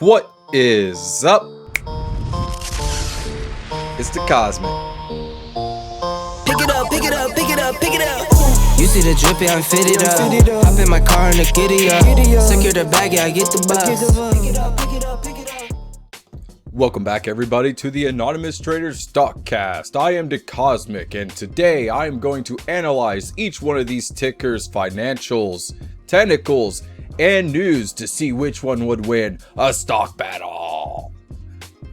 What is up? It's the Cosmic. Pick it up, pick it up, pick it up, pick it up. You see the drippy, I'm fitted up. Hop in my car and the giddy up. Secure the bag, yeah, I get the bus. Pick it up, pick it up, pick it up. Welcome back, everybody, to the Anonymous Trader Stockcast. I am DeCosmic, and today I am going to analyze each one of these tickers' financials, technicals, and news to see which one would win a stock battle.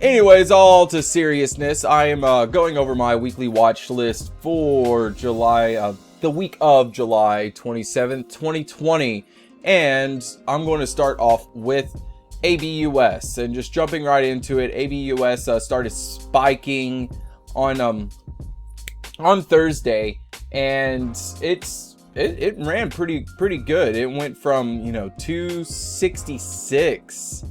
Anyways, all to seriousness, I am going over my weekly watch list for July, the week of July 27th, 2020, and I'm going to start off with ABUS, and just jumping right into it. ABUS started spiking on Thursday, and it ran pretty good. It went from 266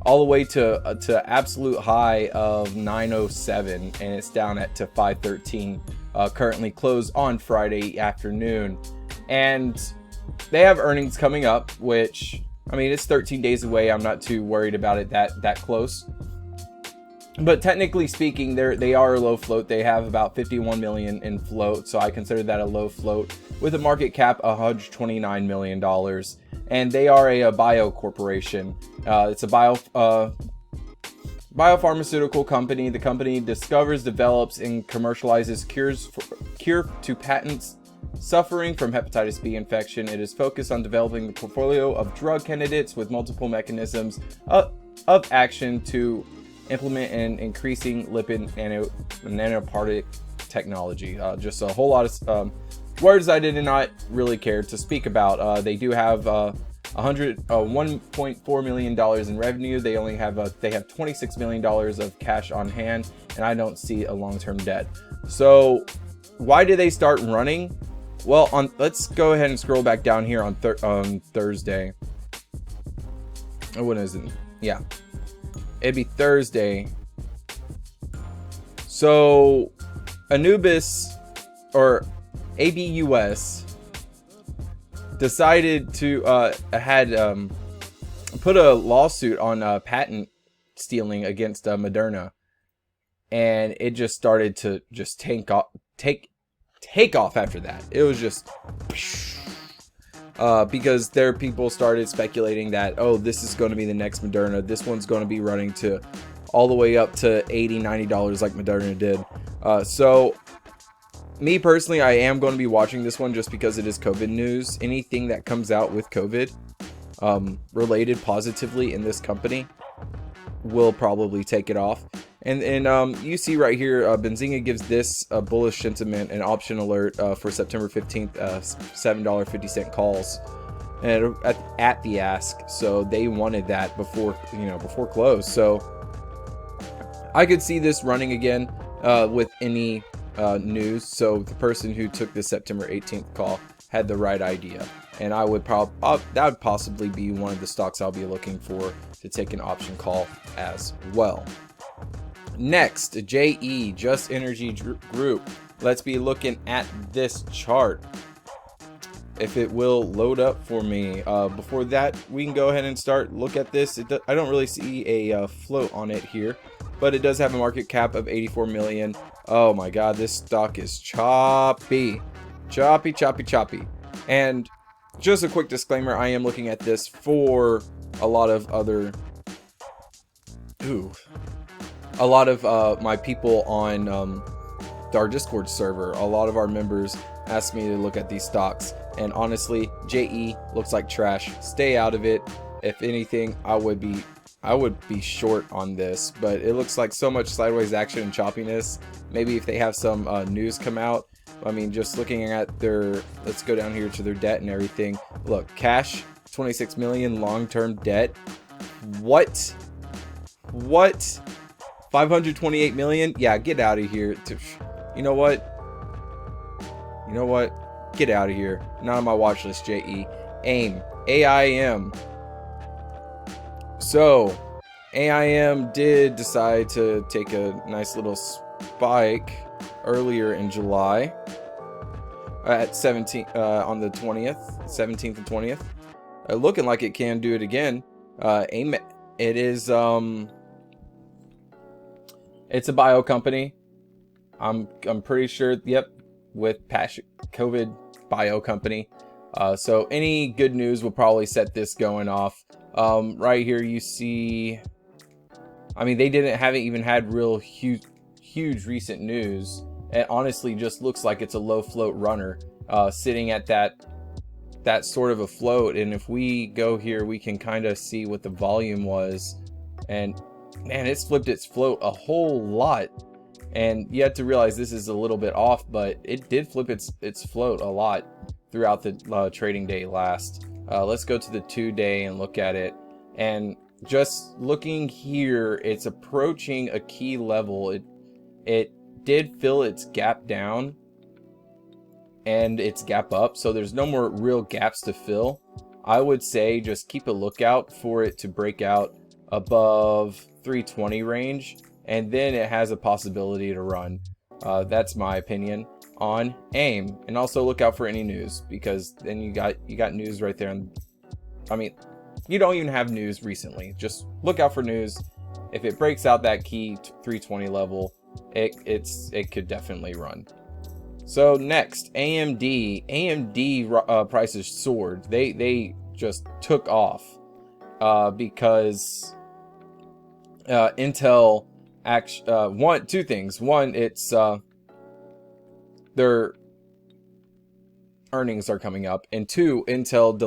all the way to absolute high of 907, and it's down to 513 currently, closed on Friday afternoon. And they have earnings coming up, which, I mean, it's 13 days away. I'm not too worried about it that close. But technically speaking, they are a low float. They have about 51 million in float, so I consider that a low float with a market cap $129 million. And they are a bio corporation. It's a biopharmaceutical company. The company discovers, develops, and commercializes cure to patients suffering from hepatitis B infection. It is focused on developing a portfolio of drug candidates with multiple mechanisms of action to implement and increasing lipid nanoparticle technology. Just a whole lot of words I did not really care to speak about. They do have $1.4 million in revenue. They have $26 million of cash on hand, and I don't see a long-term debt. So why did they start running? Well, let's go ahead and scroll back down here on Thursday. Oh, what is it? Yeah, it'd be Thursday. So Anubis, or ABUS, decided to put a lawsuit on patent stealing against Moderna, and it just started to just take off after that. It was just because people started speculating that, oh, this is going to be the next Moderna. This one's going to be running to all the way up to $80-90 like Moderna did. So me personally, I am going to be watching this one just because it is COVID news. Anything that comes out with COVID related positively in this company will probably take it off. And you see right here, BNGO gives this bullish sentiment an option alert for September 15th, $7.50 calls, and at the ask. So they wanted that before close. So I could see this running again with any news. So the person who took the September 18th call had the right idea, and that would possibly be one of the stocks I'll be looking for to take an option call as well. Next, JE, Just Energy Group. Let's be looking at this chart, if it will load up for me. Before that, we can go ahead and look at this. I don't really see a float on it here, but it does have a market cap of 84 million. Oh my god, this stock is choppy. And just a quick disclaimer, I am looking at this for a lot of my people on our Discord server. A lot of our members asked me to look at these stocks, and honestly, JE looks like trash. Stay out of it. If anything, I would be short on this, but it looks like so much sideways action and choppiness. Maybe if they have some news come out. I mean, just looking at let's go down here to their debt and everything. Look, cash 26 million, long-term debt. What? 528 million? Yeah, get out of here. You know what? Get out of here. Not on my watch list, JE. AIM. So, AIM did decide to take a nice little spike earlier in July at 17 on the 20th, 17th and 20th. Looking like it can do it again. It is it's a bio company. I'm pretty sure, yep, with COVID bio company. So any good news will probably set this going off. Right here you see, I mean, they haven't even had real huge recent news. It honestly just looks like it's a low float runner, sitting at that sort of a float. And if we go here, we can kind of see what the volume was, and man, it's flipped its float a whole lot. And you have to realize this is a little bit off, but it did flip its float a lot throughout the trading day last. Let's go to the 2-day and look at it. And just looking here, it's approaching a key level. It did fill its gap down and its gap up, so there's no more real gaps to fill. I would say just keep a lookout for it to break out above 320 range, and then it has a possibility to run. That's my opinion on AIM. And also look out for any news, because then you got news right there. And I mean, you don't even have news recently. Just look out for news. If it breaks out that key 320 level, it could definitely run. So next, AMD. AMD prices soared. They just took off because Intel two things. One, it's their earnings are coming up, and two, Intel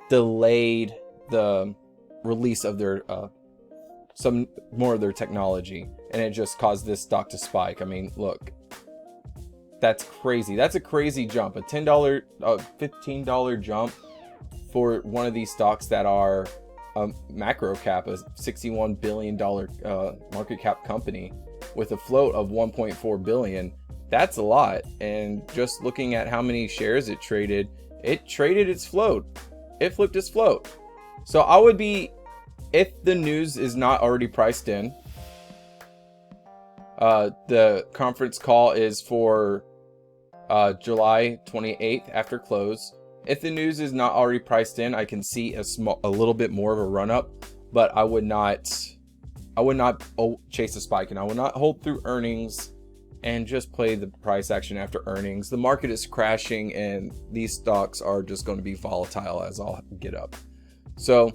delayed the release of their some more of their technology, and it just caused this stock to spike. I mean, look, that's crazy. That's a crazy jump. A $10, $15 jump for one of these stocks that are a macro cap, a $61 billion market cap company with a float of 1.4 billion. That's a lot. And just looking at how many shares it traded its float. It flipped its float. So I would be, if the news is not already priced in, the conference call is for July 28th after close. If the news is not already priced in, I can see a little bit more of a run up, but I would not chase a spike, and I would not hold through earnings and just play the price action after earnings. The market is crashing, and these stocks are just going to be volatile as I'll get up. So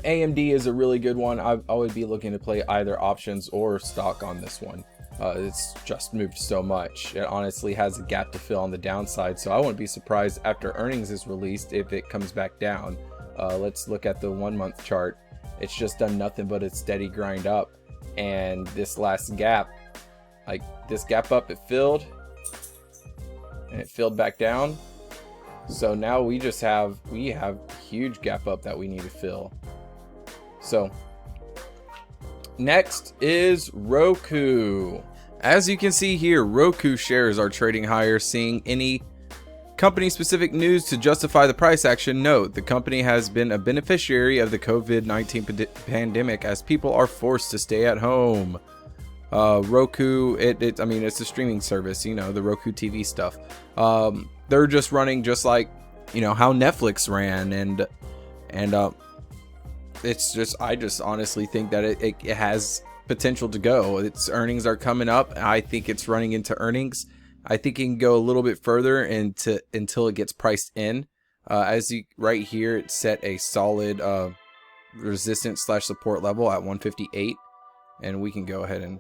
AMD is a really good one. I would be looking to play either options or stock on this one. It's just moved so much. It honestly has a gap to fill on the downside, so I wouldn't be surprised after earnings is released if it comes back down. Let's look at the 1 month chart. It's just done nothing but a steady grind up, and this last gap, like this gap up, it filled and it filled back down. So now we have huge gap up that we need to fill. So next is ROKU. As you can see here, ROKU shares are trading higher. Seeing any company specific news to justify the price action? Note, the company has been a beneficiary of the COVID-19 pandemic as people are forced to stay at home. ROKU, I mean, it's a streaming service, you know, the Roku TV stuff. They're just running just like, you know, how Netflix ran, and it's just, I just honestly think that it has potential to go. Its earnings are coming up. I think it's running into earnings. I think it can go a little bit further until it gets priced in. Right here, it's set a solid resistance / support level at 158, and we can go ahead and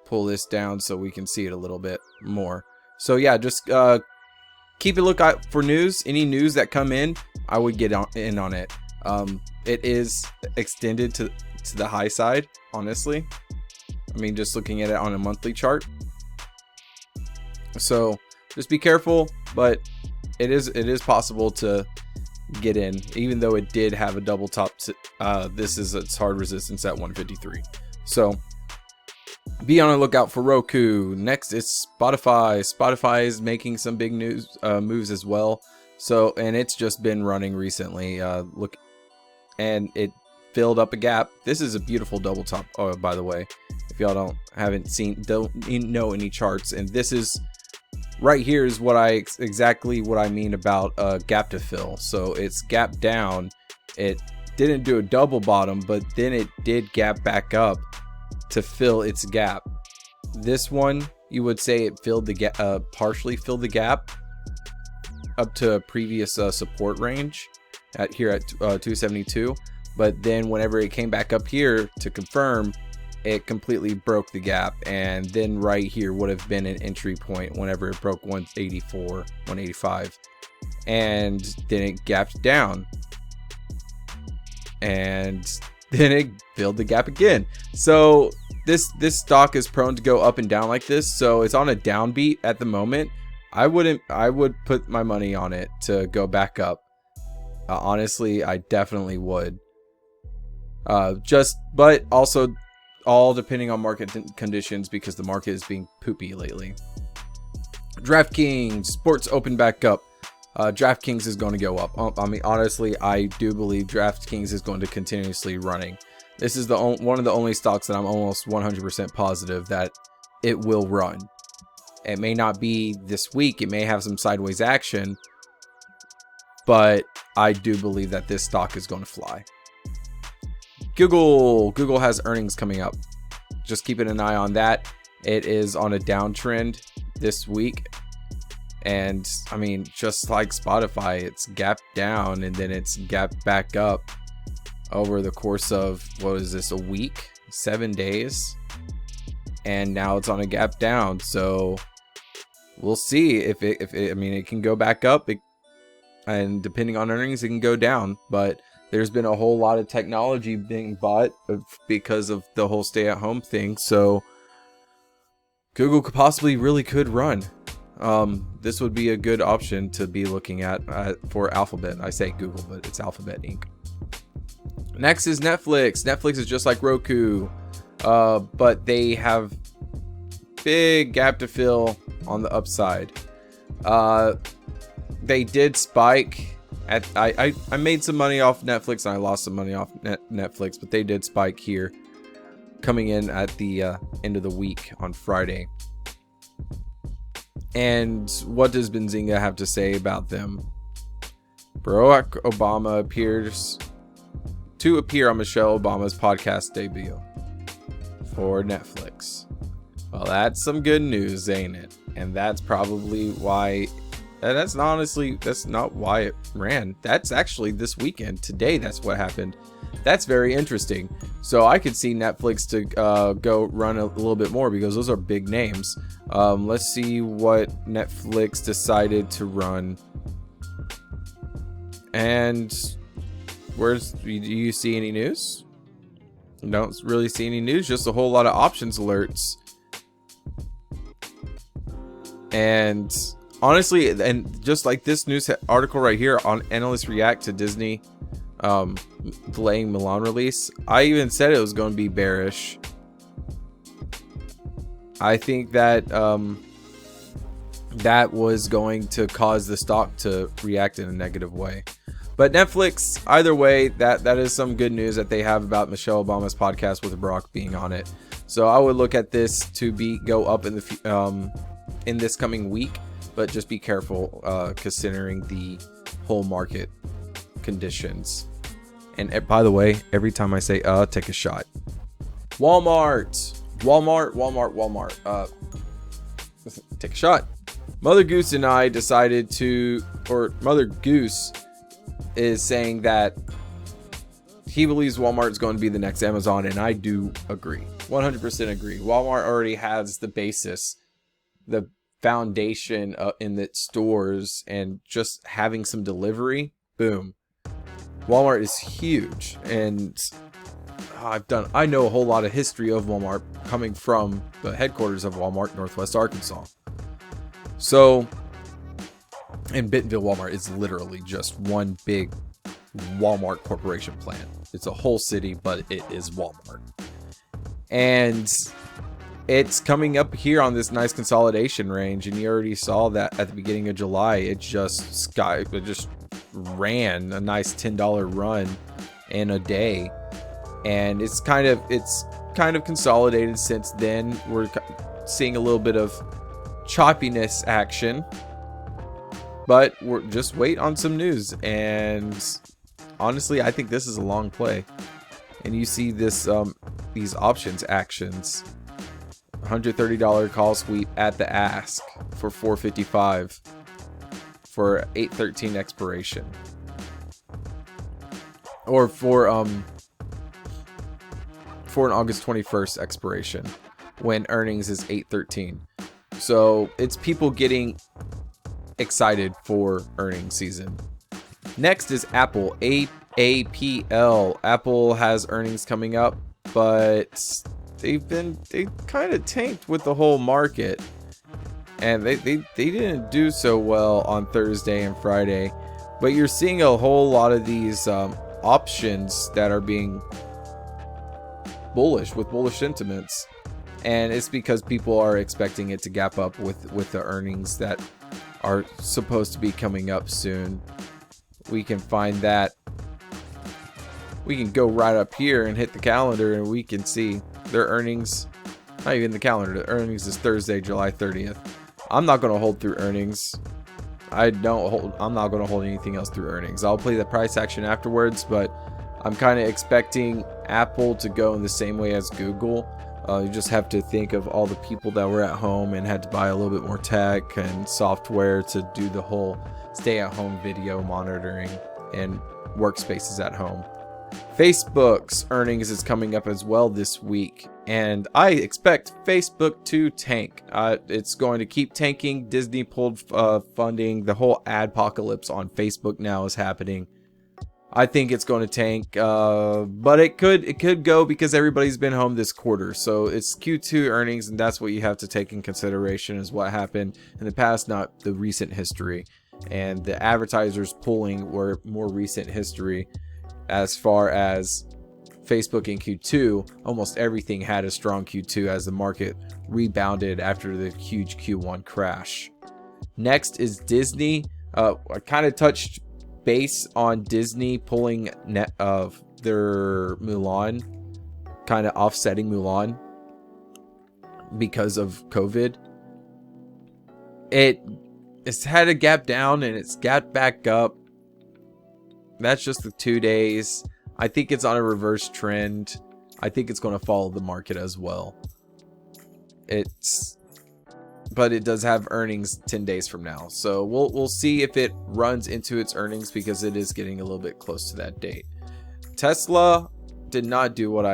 pull this down so we can see it a little bit more. So yeah, just keep a lookout for news. Any news that come in, I would get in on it. It is extended to the high side, honestly. I mean, just looking at it on a monthly chart. So just be careful, but it is possible to get in, even though it did have a double top. This is its hard resistance at 153. So be on the lookout for ROKU. Next is Spotify. Spotify is making some big moves as well. So, and it's just been running recently. Look, and it filled up a gap. This is a beautiful double top. Oh, by the way, if y'all don't know any charts, and this is right here is exactly what I mean about gap to fill. So it's gap down, it didn't do a double bottom, but then it did gap back up to fill its gap. This one, you would say it filled the gap, partially filled the gap up to a previous support range here at 272. But then whenever it came back up here to confirm, it completely broke the gap, and then right here would have been an entry point whenever it broke 184, 185, and then it gapped down, and then it filled the gap again. So this stock is prone to go up and down like this, so it's on a downbeat at the moment. I would put my money on it to go back up. Honestly, I definitely would. But also all depending on market conditions, because the market is being poopy lately. DraftKings sports open back up. DraftKings is going to go up. I mean, honestly, I do believe DraftKings is going to continuously running. This is one of the only stocks that I'm almost 100% positive that it will run. It may not be this week. It may have some sideways action, but I do believe that this stock is going to fly. Google has earnings coming up. Just keeping an eye on that. It is on a downtrend this week. And I mean, just like Spotify, it's gapped down and then it's gapped back up over the course of, what is this, a week, 7 days, and now it's on a gap down. So we'll see if it can go back up, and depending on earnings, it can go down. But there's been a whole lot of technology being bought because of the whole stay-at-home thing. So Google possibly could run. This would be a good option to be looking at for Alphabet. I say Google, but it's Alphabet Inc. Next is Netflix. Netflix is just like Roku, but they have big gap to fill on the upside. They did spike. I made some money off Netflix and I lost some money off Netflix, but they did spike here, coming in at the end of the week on Friday. And what does Benzinga have to say about them? Barack Obama appears to appear on Michelle Obama's podcast debut for Netflix. Well, that's some good news, ain't it? And that's probably why. That's not why it ran. That's actually this weekend. Today, that's what happened. That's very interesting. So I could see Netflix to go run a little bit more, because those are big names. Let's see what Netflix decided to run. And do you see any news? Don't really see any news. Just a whole lot of options alerts. And honestly, and just like this news article right here on Analysts React to Disney delaying Milan release, I even said it was going to be bearish. I think that that was going to cause the stock to react in a negative way. But Netflix, either way, that is some good news that they have about Michelle Obama's podcast with Barack being on it. So I would look at this to go up in this coming week, but just be careful considering the whole market conditions. And by the way, every time I say take a shot. Walmart. Take a shot. Mother Goose and I decided Mother Goose is saying that he believes Walmart is going to be the next Amazon, and I do agree. 100% agree. Walmart already has the basis, the foundation in its stores, and just having some delivery, boom. Walmart is huge, and I know a whole lot of history of Walmart coming from the headquarters of Walmart, Northwest Arkansas. So, and Bentonville Walmart is literally just one big Walmart corporation plant. It's a whole city, but it is Walmart. And it's coming up here on this nice consolidation range, and you already saw that at the beginning of July. It just ran a nice $10 run in a day, and it's kind of consolidated since then. We're seeing a little bit of choppiness action, but we're just wait on some news, and honestly, I think this is a long play. And you see this, these options actions, $130 call sweep at the ask for $455 for 8/13 expiration, or for an August 21st expiration when earnings is 8/13. So it's people getting excited for earnings season. Next is Apple, AAPL. Apple has earnings coming up, but they kind of tanked with the whole market, and they didn't do so well on Thursday and Friday. But you're seeing a whole lot of these options that are being bullish, with bullish sentiments, and it's because people are expecting it to gap up with the earnings that are supposed to be coming up soon. We can find that. We can go right up here and hit the calendar, and we can see their earnings. Not even the calendar. The earnings is Thursday, July 30th. I'm not going to hold through earnings. I'm not going to hold anything else through earnings. I'll play the price action afterwards, but I'm kind of expecting Apple to go in the same way as Google. You just have to think of all the people that were at home and had to buy a little bit more tech and software to do the whole stay-at-home video monitoring and workspaces at home. Facebook's earnings is coming up as well this week, and I expect Facebook to tank. It's going to keep tanking. Disney pulled funding. The whole adpocalypse on Facebook now is happening. I think it's going to tank, but it could go because everybody's been home this quarter. So it's Q2 earnings, and that's what you have to take in consideration, is what happened in the past, not the recent history. And the advertisers pulling were more recent history. As far as Facebook in Q2, almost everything had a strong Q2 as the market rebounded after the huge Q1 crash. Next is Disney. I kind of touched base on Disney pulling net of their Mulan, kind of offsetting Mulan because of COVID. It's had a gap down and it's gapped back up. That's just the 2 days. I think it's on a reverse trend. I think it's going to follow the market as well. But it does have earnings 10 days from now. So we'll see if it runs into its earnings, because it is getting a little bit close to that date. Tesla did not do what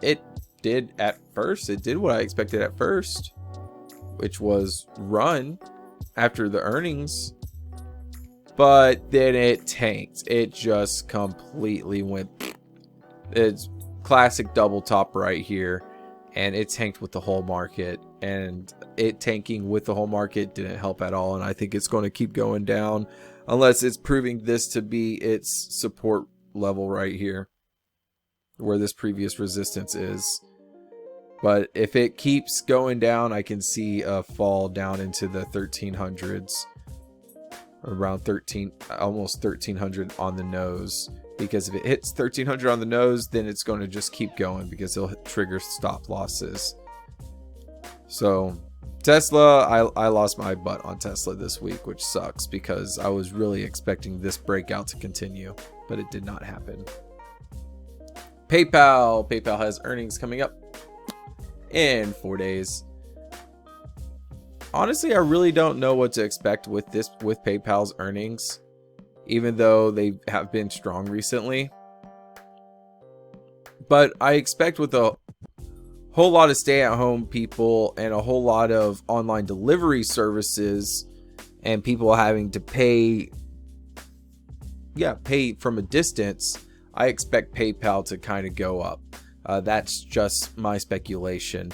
it did at first. It did what I expected at first, which was run after the earnings. But then it tanked. It just completely went. It's classic double top right here. And it tanked with the whole market. And it tanking with the whole market didn't help at all. And I think it's going to keep going down unless it's proving this to be its support level right here, where this previous resistance is. But if it keeps going down, I can see a fall down into the 1300s. Around almost 1300 on the nose, because if it hits 1300 on the nose, then it's going to just keep going because it'll trigger stop losses. So Tesla, I lost my butt on Tesla this week, which sucks because I was really expecting this breakout to continue, but it did not happen. PayPal has earnings coming up in 4 days. Honestly, I really don't know what to expect with PayPal's earnings, even though they have been strong recently. But I expect with a whole lot of stay-at-home people and a whole lot of online delivery services and people having to pay from a distance, I expect PayPal to kind of go up. That's just my speculation.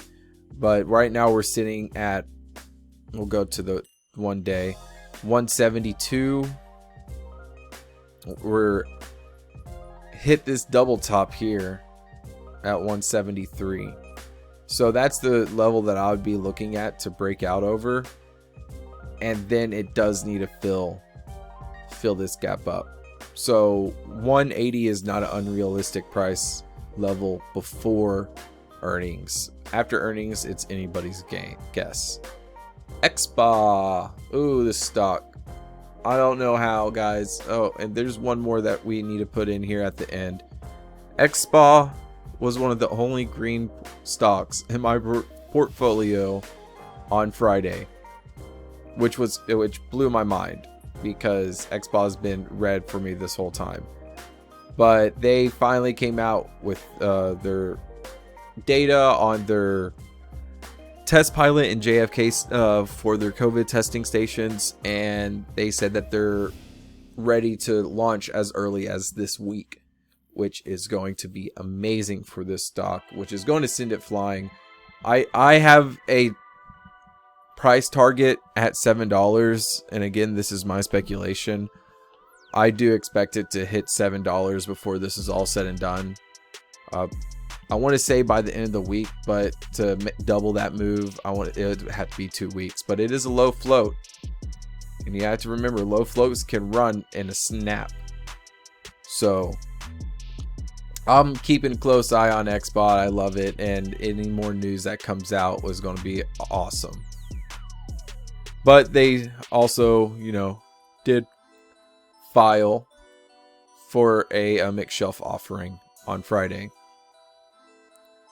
But right now we're sitting at, we'll go to the 1 day, 172. We're hit this double top here at 173. So that's the level that I would be looking at to break out over. And then it does need to fill this gap up. So 180 is not an unrealistic price level before earnings. After earnings, it's anybody's guess. XSPA. Ooh, this stock. I don't know how, guys. Oh, and there's one more that we need to put in here at the end. XSPA was one of the only green stocks in my portfolio on Friday, which blew my mind because XSPA has been red for me this whole time. But they finally came out with their data on their test pilot in JFK for their COVID testing stations, and they said that they're ready to launch as early as this week, which is going to be amazing for this stock, which is going to send it flying. I have a price target at $7, and again, this is my speculation. I do expect it to hit $7 before this is all said and done. I want to say by the end of the week, but to double that move, it would have to be 2 weeks. But it is a low float, and you have to remember, low floats can run in a snap. So I'm keeping a close eye on XSPA. I love it, and any more news that comes out was going to be awesome. But they also, did file for a mixed shelf offering on Friday,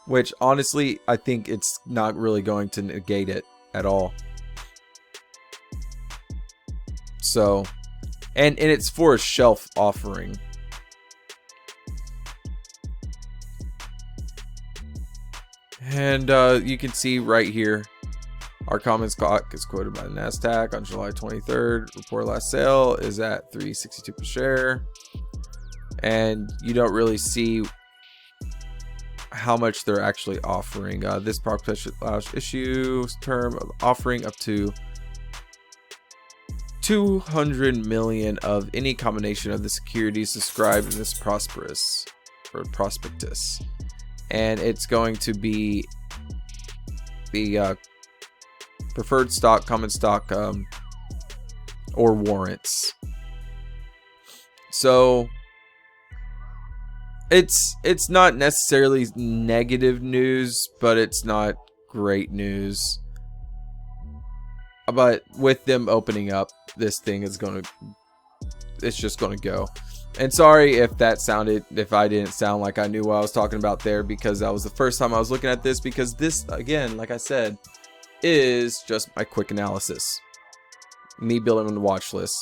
which honestly, I think it's not really going to negate it at all. So, and it's for a shelf offering. And you can see right here, our common stock is quoted by the NASDAQ on July 23rd. Report last sale is at $3.62 per share. And you don't really see how much they're actually offering. This prospectus allows issue term of offering up to 200 million of any combination of the securities described in this prospectus. And it's going to be the preferred stock, common stock, or warrants. So it's not necessarily negative news, but it's not great news. But with them opening up, this thing is it's just gonna go. And sorry if I didn't sound like I knew what I was talking about there, because that was the first time I was looking at this, because this, again, like I said, is just my quick analysis, me building a watch list.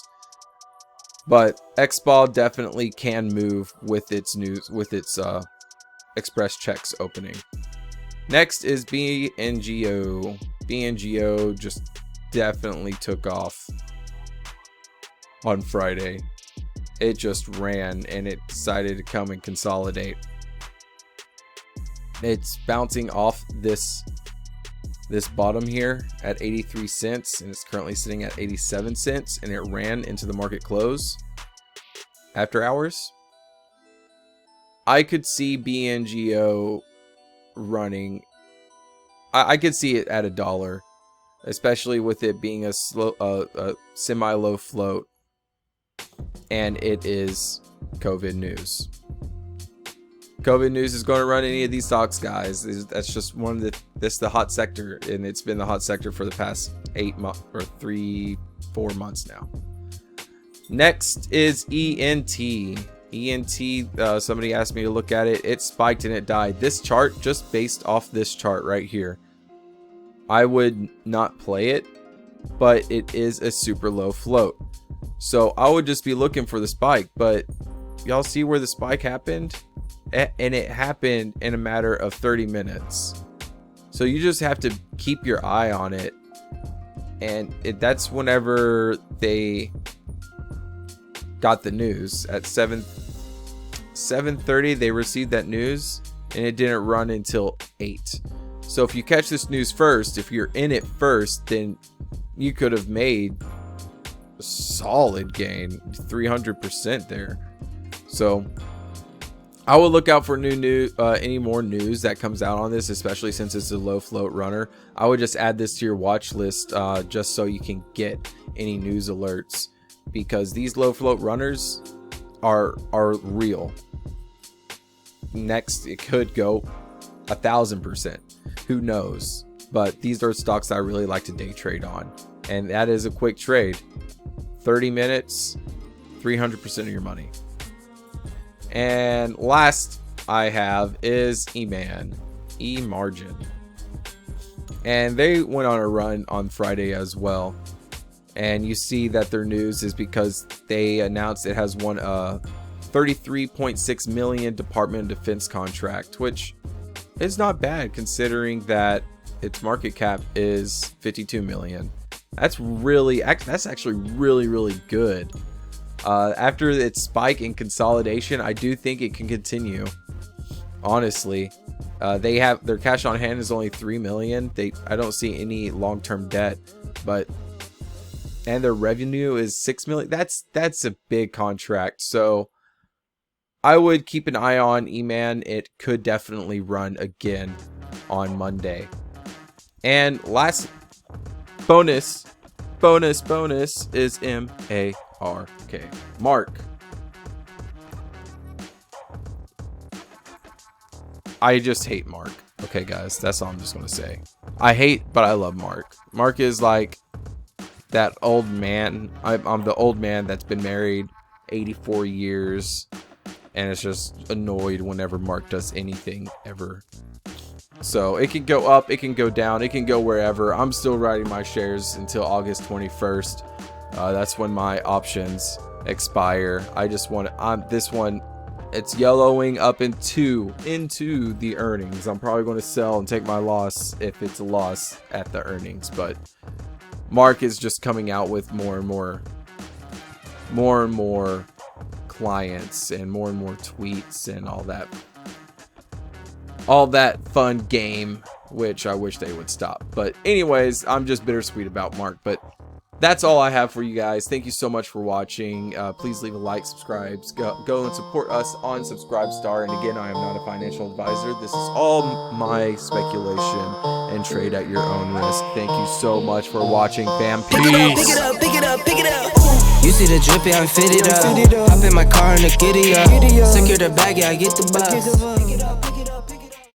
But XSPA definitely can move with its news, with its express checks opening. Next is BNGO. BNGO just definitely took off on Friday. It just ran, and it decided to come and consolidate. It's bouncing off this bottom here at 83 cents, and it's currently sitting at 87 cents, and it ran into the market close after hours. I could see BNGO running. I could see it at $1, especially with it being a semi-low float, and it is COVID news. COVID news is going to run any of these stocks, guys. That's just one of the hot sector, and it's been the hot sector for the past 8 months or 3-4 months now. Next is ENT. ENT, somebody asked me to look at it. It spiked and it died. This chart, just based off this chart right here, I would not play it, but it is a super low float. So I would just be looking for the spike. But y'all see where the spike happened? And it happened in a matter of 30 minutes. So you just have to keep your eye on it. And that's whenever they got the news at 7:30. They received that news, and it didn't run until 8. So if you catch this news first, if you're in it first, then you could have made a solid gain, 300% there. So I will look out for any more news that comes out on this, especially since it's a low float runner. I would just add this to your watch list, just so you can get any news alerts, because these low float runners are real. Next, it could go 1,000%. Who knows? But these are stocks I really like to day trade on, and that is a quick trade. 30 minutes, 300% of your money. And last I have is EMAN, E-Margin. And they went on a run on Friday as well. And you see that their news is because they announced it has won a $33.6 million Department of Defense contract, which is not bad considering that its market cap is 52 million. That's actually really good. After its spike in consolidation, I do think it can continue. Honestly, they have their cash on hand is only 3 million. I don't see any long-term debt, and their revenue is 6 million. That's a big contract. So I would keep an eye on EMAN. It could definitely run again on Monday. And last bonus is M-A-R-K. Mark. I just hate Mark. Okay, guys, that's all I'm just gonna say. I hate, but I love Mark. Mark is like that old man. I'm the old man that's been married 84 years and is just annoyed whenever Mark does anything ever. So it can go up, it can go down, it can go wherever. I'm still riding my shares until August 21st. That's when my options expire. I just want this one. It's yellowing up into the earnings. I'm probably going to sell and take my loss if it's a loss at the earnings. But Mark is just coming out with more and more clients and more tweets and all that fun game, which I wish they would stop. But anyways, I'm just bittersweet about Mark. But that's all I have for you guys. Thank you so much for watching. Please leave a like, subscribe, go and support us on Subscribestar. And again, I am not a financial advisor. This is all my speculation and trade at your own risk. Thank you so much for watching, fam. Peace. Pick it up, pick it up, pick it up. You see the drip, yeah, I fit it up. Hop in my car and the giddy up. Secure the bag, yeah, I get the bus.